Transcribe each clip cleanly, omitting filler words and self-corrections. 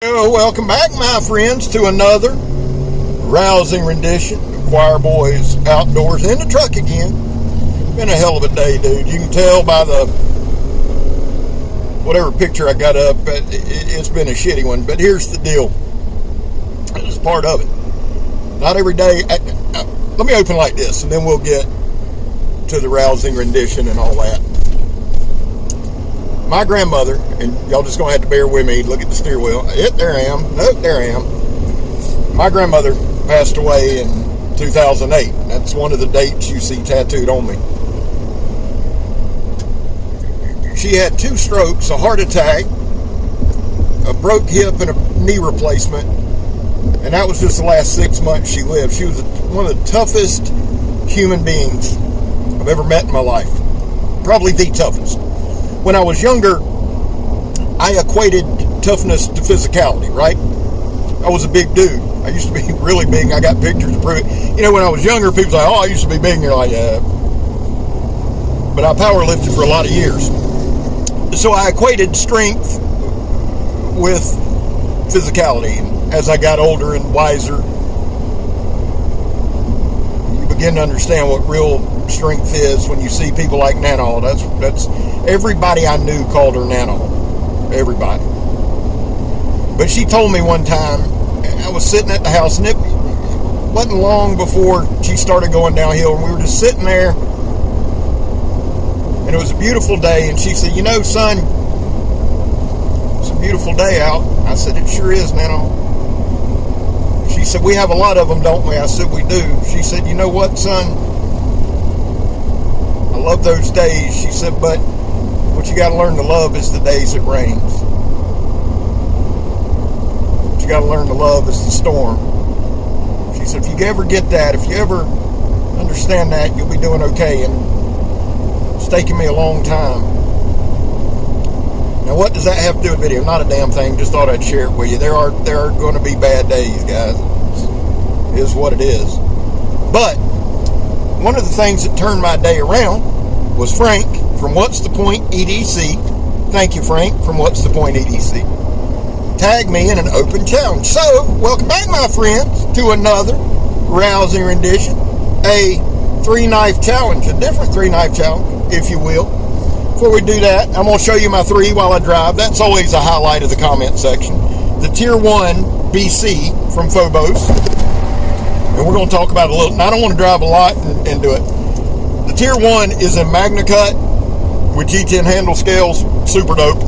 Oh, welcome back, my friends, to another rousing rendition of Choir Boys Outdoors in the truck again. Been a hell of a day, dude. You can tell by the whatever picture I got up, but it's been a shitty one. But here's the deal. This is part of it. Not every day. Let me open like this, and then we'll get to the rousing rendition and all that. My grandmother, and y'all just gonna have to bear with me. Look at the steer wheel. There I am. Nope, there I am. My grandmother passed away in 2008. That's one of the dates you see tattooed on me. She had 2 strokes, a heart attack, a broke hip, and a knee replacement. And that was just the last 6 months she lived. She was one of the toughest human beings I've ever met in my life. Probably the toughest. When I was younger, I equated toughness to physicality, right? I was a big dude. I used to be really big. I got pictures to prove it. You know, when I was younger, people say, oh, I used to be big. And you're like, yeah. But I power lifted for a lot of years. So I equated strength with physicality. And as I got older and wiser, you begin to understand what real strength is when you see people like Nana. That's everybody I knew called her Nana. Everybody. But she told me one time, I was sitting at the house, and it wasn't long before she started going downhill, and we were just sitting there, and it was a beautiful day, and she said, you know, son, it's a beautiful day out. I said, it sure is, Nana. She said, we have a lot of them, don't we? I said, we do. She said, you know what, son? I love those days. She said, but what you got to learn to love is the days it rains. What you got to learn to love is the storm. She said, if you ever get that, if you ever understand that, you'll be doing okay. And it's taken me a long time. Now, what does that have to do with video? Not a damn thing. Just thought I'd share it with you. There are going to be bad days, guys. It is what it is. But one of the things that turned my day around was Frank from What's the Point EDC. Thank you, Frank, from What's the Point EDC. Tagged me in an open challenge. So, welcome back, my friends, to another rousing rendition. A 3-knife challenge, a different 3-knife challenge, if you will. Before we do that, I'm going to show you my 3 while I drive. That's always a highlight of the comment section. The Tier 1 BC from Phobos. And we're going to talk about it a little. Now, I don't want to drive a lot and do it. The Tier 1 is in Magna Cut with G10 handle scales. Super dope.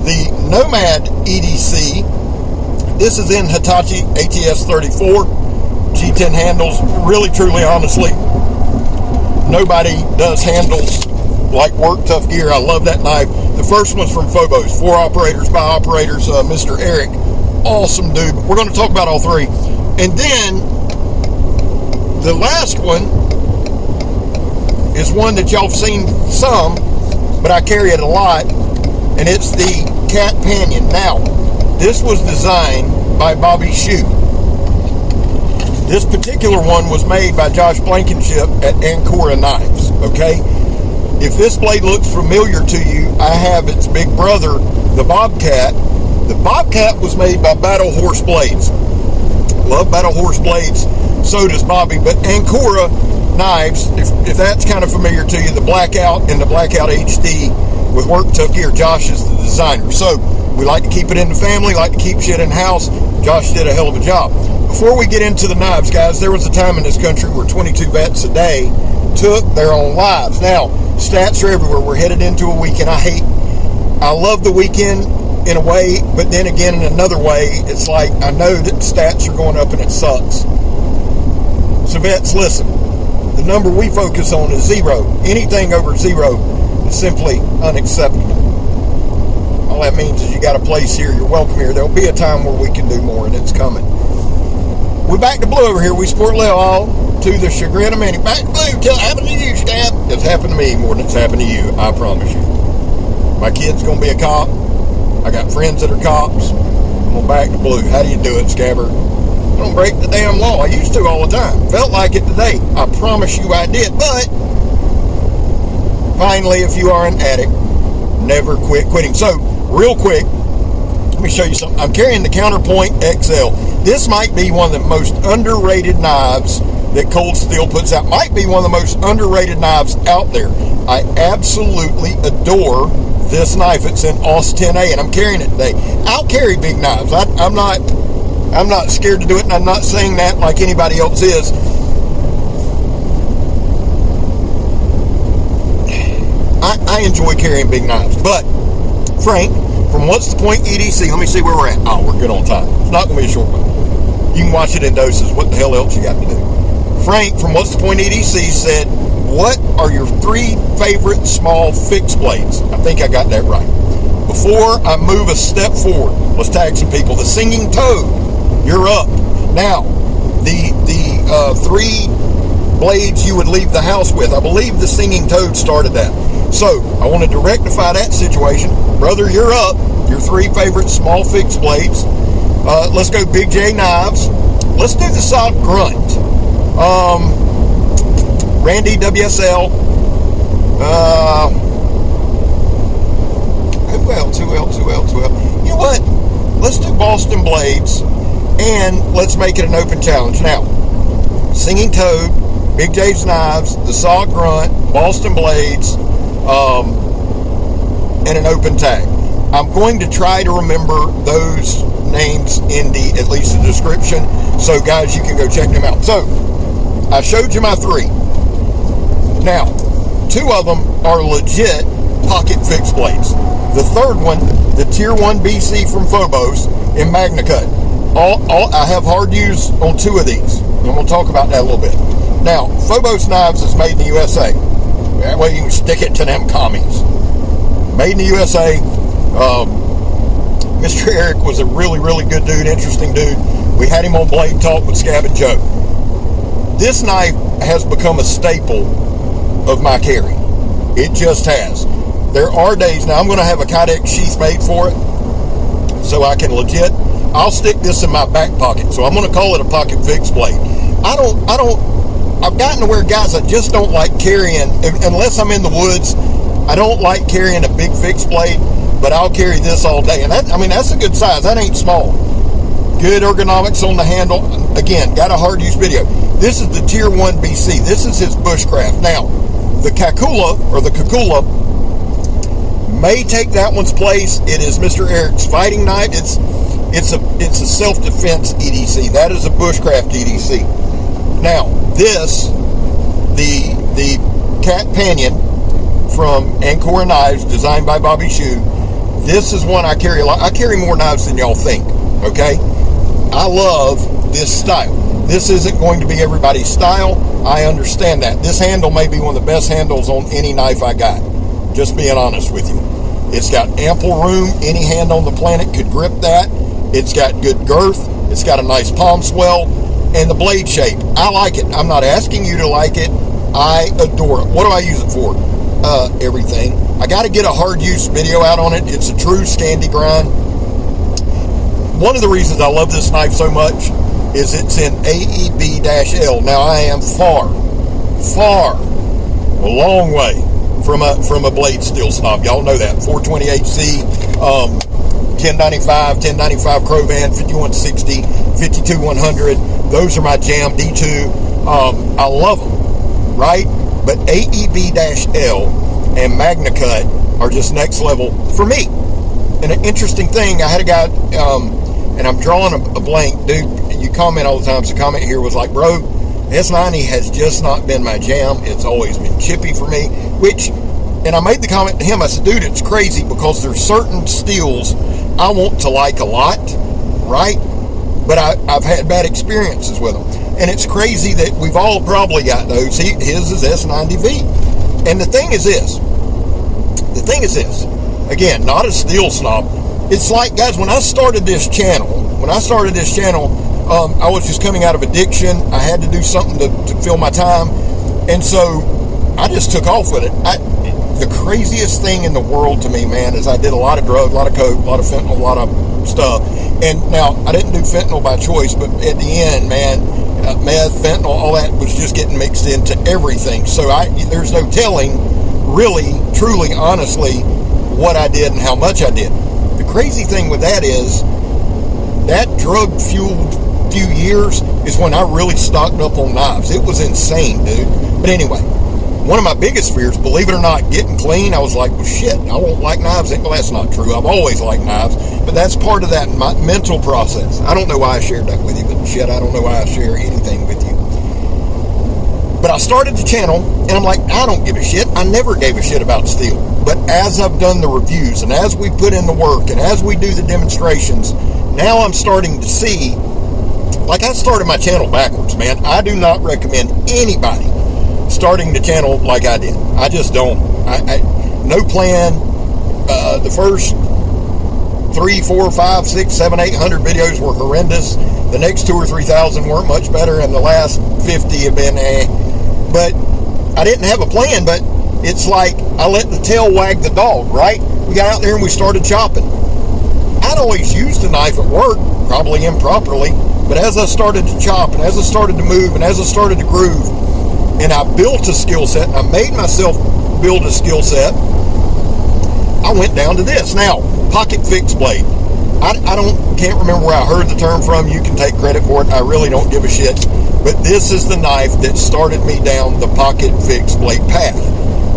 The Nomad EDC. This is in Hitachi ATS 34. G10 handles. Really, truly, honestly, nobody does handles like Work Tough Gear. I love that knife. The first one's from Phobos. 4 operators by operators. Mr. Eric. Awesome dude. We're going to talk about all 3. And then the last one is one that y'all have seen some, but I carry it a lot, and it's the Cat Panion. Now, this was designed by Bobby Shoe. This particular one was made by Josh Blankenship at Ancora Knives, okay? If this blade looks familiar to you, I have its big brother, the Bobcat. The Bobcat was made by Battle Horse Blades. Love Battle Horse Blades. So does Bobby. But Ancora Knives, if that's kind of familiar to you, the Blackout and the Blackout HD with Work Tough Gear. Josh is the designer. So we like to keep it in the family, like to keep shit in house. Josh did a hell of a job. Before we get into the knives, guys, there was a time in this country where 22 vets a day took their own lives. Now, stats are everywhere. We're headed into a weekend. I love the weekend in a way, but then again, in another way, it's like I know that stats are going up and it sucks. So vets, listen, the number we focus on is 0. Anything over 0 is simply unacceptable. All that means is you got a place here, you're welcome here. There'll be a time where we can do more, and it's coming. We're back to blue over here. We sport all to the chagrin of many. Back to blue till it happened to you, Scab. It's happened to me more than it's happened to you, I promise you. My kid's going to be a cop. I got friends that are cops. I'm going back to blue. How do you do it, Scabber? I don't break the damn law. I used to all the time. Felt like it today. I promise you I did. But finally, if you are an addict, never quit quitting. So, real quick, Let me show you something. I'm carrying the Counterpoint XL. This might be one of the most underrated knives that Cold Steel puts out. Might be one of the most underrated knives out there. I absolutely adore this knife. It's an AUS 10A, and I'm carrying it today. I'll carry big knives. I'm not scared to do it, and I'm not saying that like anybody else is. I enjoy carrying big knives, but Frank, from What's the Point EDC, let me see where we're at. Oh, we're good on time. It's not going to be a short one. You can watch it in doses. What the hell else you got to do? Frank from What's the Point EDC said, what are your 3 favorite small fixed blades? I think I got that right. Before I move a step forward, let's tag some people. The Singing Toad, you're up. Now, the 3 blades you would leave the house with. I believe the Singing Toad started that. So, I wanted to rectify that situation. Brother, you're up. Your 3 favorite small fixed blades. Let's go Big J Knives. Let's do the Sock Grunt. Randy WSL. Who else? You know what? Let's do Boston Blades, and let's make it an open challenge. Now, Singing Toad, Big J's Knives, the Saw Grunt, Boston Blades, and an open tag. I'm going to try to remember those names in at least the description, so guys, you can go check them out. So, I showed you my 3. Now, 2 of them are legit pocket fixed blades. The third one, the Tier 1 BC from Phobos in MagnaCut. I have hard use on 2 of these, and we'll talk about that a little bit. Now, Phobos Knives is made in the USA. That way you can stick it to them commies. Made in the USA. Mr. Eric was a really, really good dude, interesting dude. We had him on Blade Talk with Scab and Joe. This knife has become a staple of my carry. It just has. There are days, now I'm going to have a Kydex sheath made for it, so I can legit, I'll stick this in my back pocket, so I'm going to call it a pocket fixed blade. I've gotten to where, guys, I just don't like carrying, unless I'm in the woods, I don't like carrying a big fixed blade, but I'll carry this all day, and that's a good size. That ain't small. Good ergonomics on the handle. Again, got a hard use video. This is the Tier 1 BC. This is his bushcraft. Now, the Kakula, or the Kakula, may take that one's place. It is Mr. Eric's fighting knife. It's a self-defense EDC. That is a bushcraft EDC. Now, this, the Cat Panion from Ancora Knives, designed by Bobby Shue. This is one I carry a lot. I carry more knives than y'all think, okay? I love this style. This isn't going to be everybody's style. I understand that. This handle may be one of the best handles on any knife I got. Just being honest with you. It's got ample room. Any hand on the planet could grip that. It's got good girth. It's got a nice palm swell. And the blade shape, I like it. I'm not asking you to like it. I adore it. What do I use it for? Everything. I got to get a hard use video out on it. It's a true Scandi grind. One of the reasons I love this knife so much is it's in AEB-L. Now, I am a long way from a blade steel snob. Y'all know that. 420HC, 1095 Crovan, 5160, 52100. Those are my jam. D2. I love them, right? But AEB-L and MagnaCut are just next level for me. And an interesting thing, I had a guy, and I'm drawing a blank, dude. You comment all the time, so comment here was like, bro, S90 has just not been my jam. It's always been chippy for me, and I made the comment to him, I said, dude, it's crazy because there's certain steels I want to like a lot, right? But I've had bad experiences with them. And it's crazy that we've all probably got those. His is S90V. And the thing is this, again, not a steel snob. It's like, guys, when I started this channel, I was just coming out of addiction. I had to do something to fill my time. And so I just took off with it. The craziest thing in the world to me, man, is I did a lot of drugs, a lot of coke, a lot of fentanyl, a lot of stuff. And now, I didn't do fentanyl by choice, but at the end, man, meth, fentanyl, all that was just getting mixed into everything. So there's no telling, really, truly, honestly, what I did and how much I did. The crazy thing with that is that drug-fueled few years is when I really stocked up on knives. It was insane, dude. But anyway, one of my biggest fears, believe it or not, getting clean, I was like, well, shit, I won't like knives. Well, that's not true. I've always liked knives, but that's part of that mental process. I don't know why I shared that with you, but shit, I don't know why I share anything with you. But I started the channel, and I'm like, I don't give a shit. I never gave a shit about steel. But as I've done the reviews, and as we put in the work, and as we do the demonstrations, now I'm starting to see, like, I started my channel backwards, man. I do not recommend anybody starting the channel like I did. I just don't. No plan. The first 3, 4, 5, 6, 7, 800 videos were horrendous. The next 2,000 or 3,000 weren't much better, and the last 50 have been But I didn't have a plan, but it's like I let the tail wag the dog, right? We got out there and we started chopping. I'd always used a knife at work, probably improperly, but as I started to chop, and as I started to move, and as I started to groove, and I built a skill set, I made myself build a skill set, I went down to this. Now, pocket fixed blade. Can't remember where I heard the term from. You can take credit for it. I really don't give a shit. But this is the knife that started me down the pocket fixed blade path.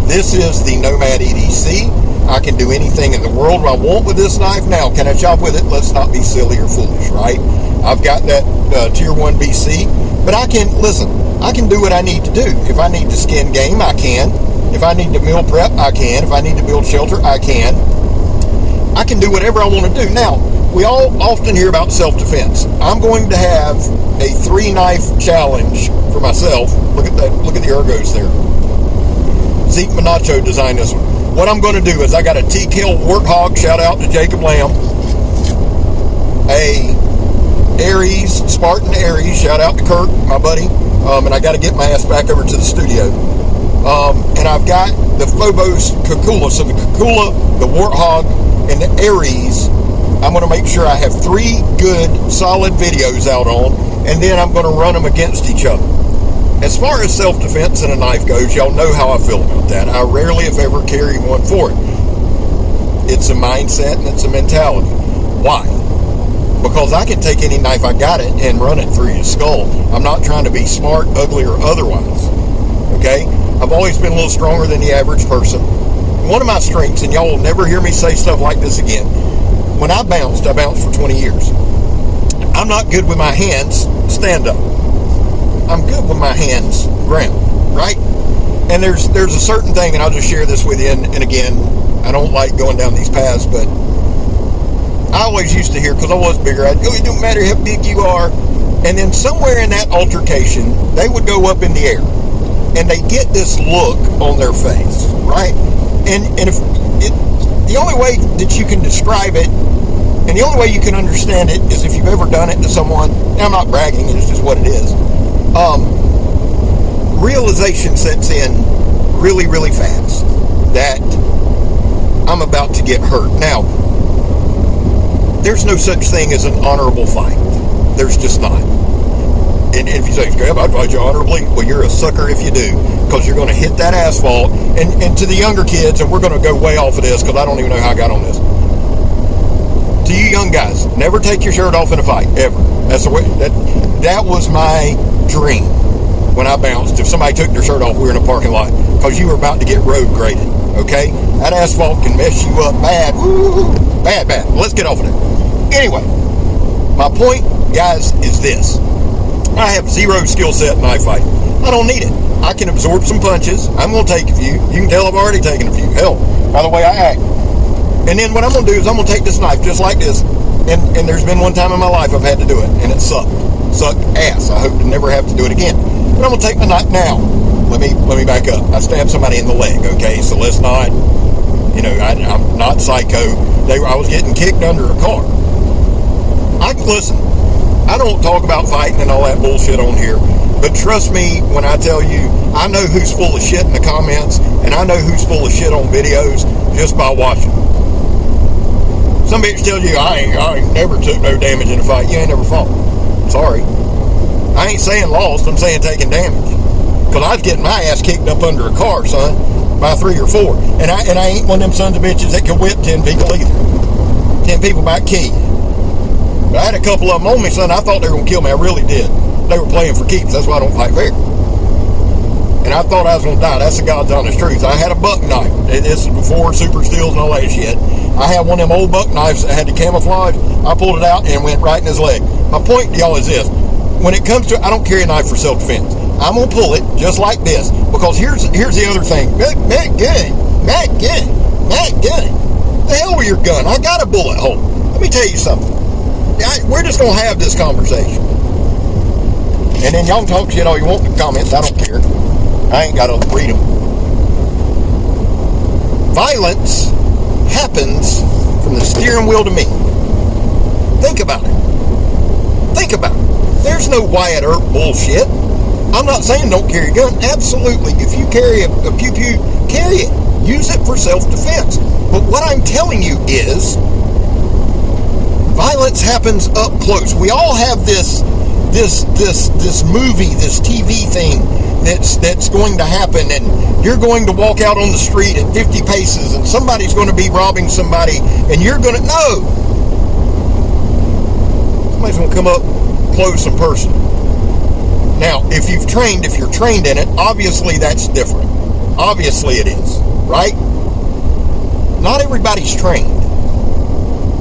This is the Nomad EDC. I can do anything in the world I want with this knife. Now, can I chop with it? Let's not be silly or foolish, right? I've got that Tier 1 BC, but I can do what I need to do. If I need to skin game, I can. If I need to meal prep, I can. If I need to build shelter, I can. I can do whatever I want to do. Now, we all often hear about self-defense. I'm going to have a 3-knife challenge for myself. Look at that. Look at the ergos there. Zeke Minacho designed this one. What I'm going to do is I got a T-Kill Warthog, shout out to Jacob Lamb. A Aries, Spartan Aries, shout out to Kirk, my buddy. And I got to get my ass back over to the studio. And I've got the Phobos Kakula. So the Kakula, the Warthog, and the Aries, I'm going to make sure I have 3 good, solid videos out on, and then I'm going to run them against each other. As far as self-defense and a knife goes, y'all know how I feel about that. I rarely, if ever, carry one for it. It's a mindset and it's a mentality. Why? Because I can take any knife I got it and run it through your skull. I'm not trying to be smart, ugly, or otherwise. Okay? I've always been a little stronger than the average person. One of my strengths, and y'all will never hear me say stuff like this again, when I bounced for 20 years. I'm not good with my hands stand up. I'm good with my hands ground, right? And there's a certain thing, and I'll just share this with you, and again, I don't like going down these paths, but I always used to hear, because I was bigger, it don't matter how big you are, and then somewhere in that altercation, they would go up in the air, and they get this look on their face, right? And if the only way that you can describe it, and the only way you can understand it, is if you've ever done it to someone. Now, I'm not bragging, it's just what it is. Realization sets in really, really fast that I'm about to get hurt. Now, there's no such thing as an honorable fight. There's just not. And if you say, Scrap, I'd fight you honorably, well, you're a sucker if you do, because you're going to hit that asphalt. And to the younger kids, and we're going to go way off of this, because I don't even know how I got on this. To you young guys, never take your shirt off in a fight, ever. That's the way, that was my dream when I bounced. If somebody took their shirt off, we were in a parking lot, because you were about to get road graded, okay? That asphalt can mess you up bad. Woo, bad. Let's get off of that. Anyway, my point, guys, is this. I have zero skill set in knife fighting. I don't need it. I can absorb some punches. I'm going to take a few. You can tell I've already taken a few. Hell, by the way I act. And then what I'm going to do is I'm going to take this knife just like this. And there's been one time in my life I've had to do it, and it sucked. Sucked ass. I hope to never have to do it again. But I'm going to take my knife now. Let me back up. I stabbed somebody in the leg, okay? So let's not, I'm not psycho. I was getting kicked under a car. Listen, I don't talk about fighting and all that bullshit on here, but trust me when I tell you, I know who's full of shit in the comments, and I know who's full of shit on videos just by watching. Some bitch tells you, I ain't never took no damage in a fight. You ain't never fought. Sorry. I ain't saying lost, I'm saying taking damage. Because I was getting my ass kicked up under a car, son, by 3 or 4. And I ain't one of them sons of bitches that can whip 10 people either. 10 people back key. But I had a couple of them on me, son. I thought they were going to kill me. I really did. They were playing for keeps. That's why I don't fight fair. And I thought I was going to die. That's the God's honest truth. I had a buck knife. This is before super steels and all that shit. I had one of them old buck knives that had the camouflage. I pulled it out and it went right in his leg. My point to y'all is this. When it comes to, I don't carry a knife for self-defense. I'm going to pull it just like this. Because here's the other thing. Matt gun. The hell with your gun. I got a bullet hole. Let me tell you something. We're just going to have this conversation. And then y'all can talk shit all you want in the comments. I don't care. I ain't got to read them. Violence happens from the steering wheel to me. Think about it. Think about it. There's no Wyatt Earp bullshit. I'm not saying don't carry a gun. Absolutely. If you carry a pew-pew, carry it. Use it for self-defense. But what I'm telling you is violence happens up close. We all have this movie, this TV thing that's going to happen, and you're going to walk out on the street at 50 paces and somebody's going to be robbing somebody and you're going to know somebody's going to come up close and personal. Now, if you're trained in it, obviously that's different. Obviously it is, right? Not everybody's trained.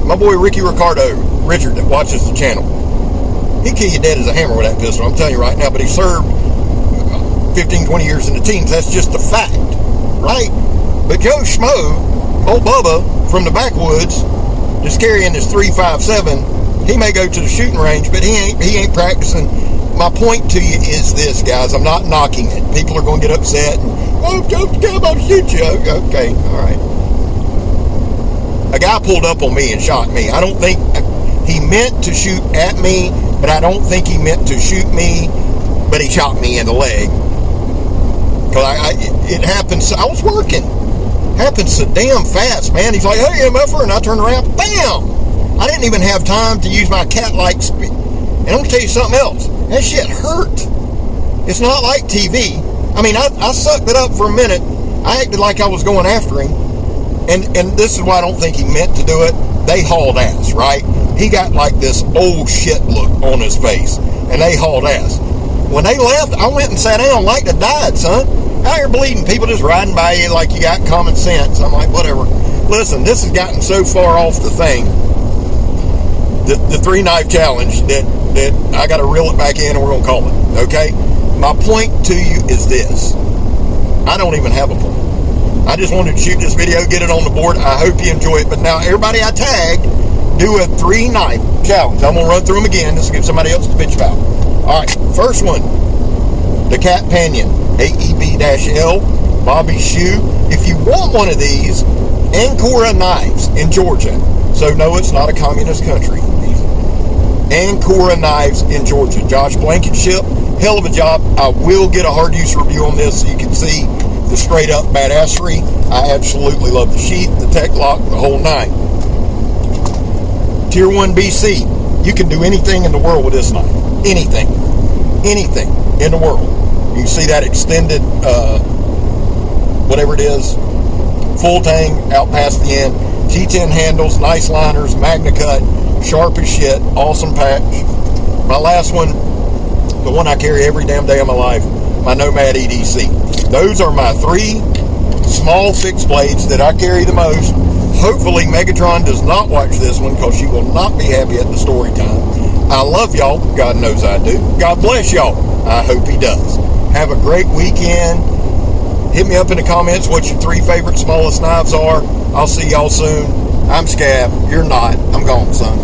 My boy Richard that watches the channel, he'd kill you dead as a hammer with that pistol, I'm telling you right now, but he served 15, 20 years in the teams. That's just a fact, right? But Joe Schmo, old Bubba from the backwoods, just carrying his 3.57, he may go to the shooting range, but he ain't practicing. My point to you is this, guys. I'm not knocking it. People are going to get upset. Oh, Joe's about to shoot you. Okay, all right. A guy pulled up on me and shot me. I don't think he meant to shoot at me, but I don't think he meant to shoot me, but he shot me in the leg. Because it happens. I was working. Happens so damn fast, man. He's like, hey, MFer, and I turned around, bam! I didn't even have time to use my cat-like speed. And I'm going to tell you something else. That shit hurt. It's not like TV. I mean, I sucked it up for a minute. I acted like I was going after him. And this is why I don't think he meant to do it. They hauled ass, right? He got like this old shit look on his face. And they hauled ass. When they left, I went and sat down like I died, son. Out here bleeding. People just riding by you like you got common sense. I'm like, whatever. Listen, this has gotten so far off the thing. The 3-knife challenge that I got to reel it back in and we're going to call it. Okay? My point to you is this. I don't even have a point. I just wanted to shoot this video, get it on the board. I hope you enjoy it. But now, everybody I tagged, do a 3-knife challenge. I'm going to run through them again just to give somebody else to bitch about. All right. First one. The Cat Pinion. AEB-L. Bobby Shoe. If you want one of these, Ancora Knives in Georgia. So, no, it's not a communist country. Ancora Knives in Georgia. Josh Blankenship, hell of a job. I will get a hard use review on this so you can see the straight up badassery. I absolutely love the sheath, the tech lock, the whole nine. Tier 1 BC. You can do anything in the world with this knife. Anything. Anything in the world. You can see that extended, whatever it is, full tang out past the end. T10 handles, nice liners, Magna Cut, sharp as shit, awesome patch. My last one, the one I carry every damn day of my life, my Nomad EDC. Those are my 3 small fixed blades that I carry the most. Hopefully Megatron does not watch this one because she will not be happy at the story time. I love y'all. God knows I do. God bless y'all. I hope he does. Have a great weekend. Hit me up in the comments what your 3 favorite smallest knives are. I'll see y'all soon. I'm Scab. You're not. I'm gone, son.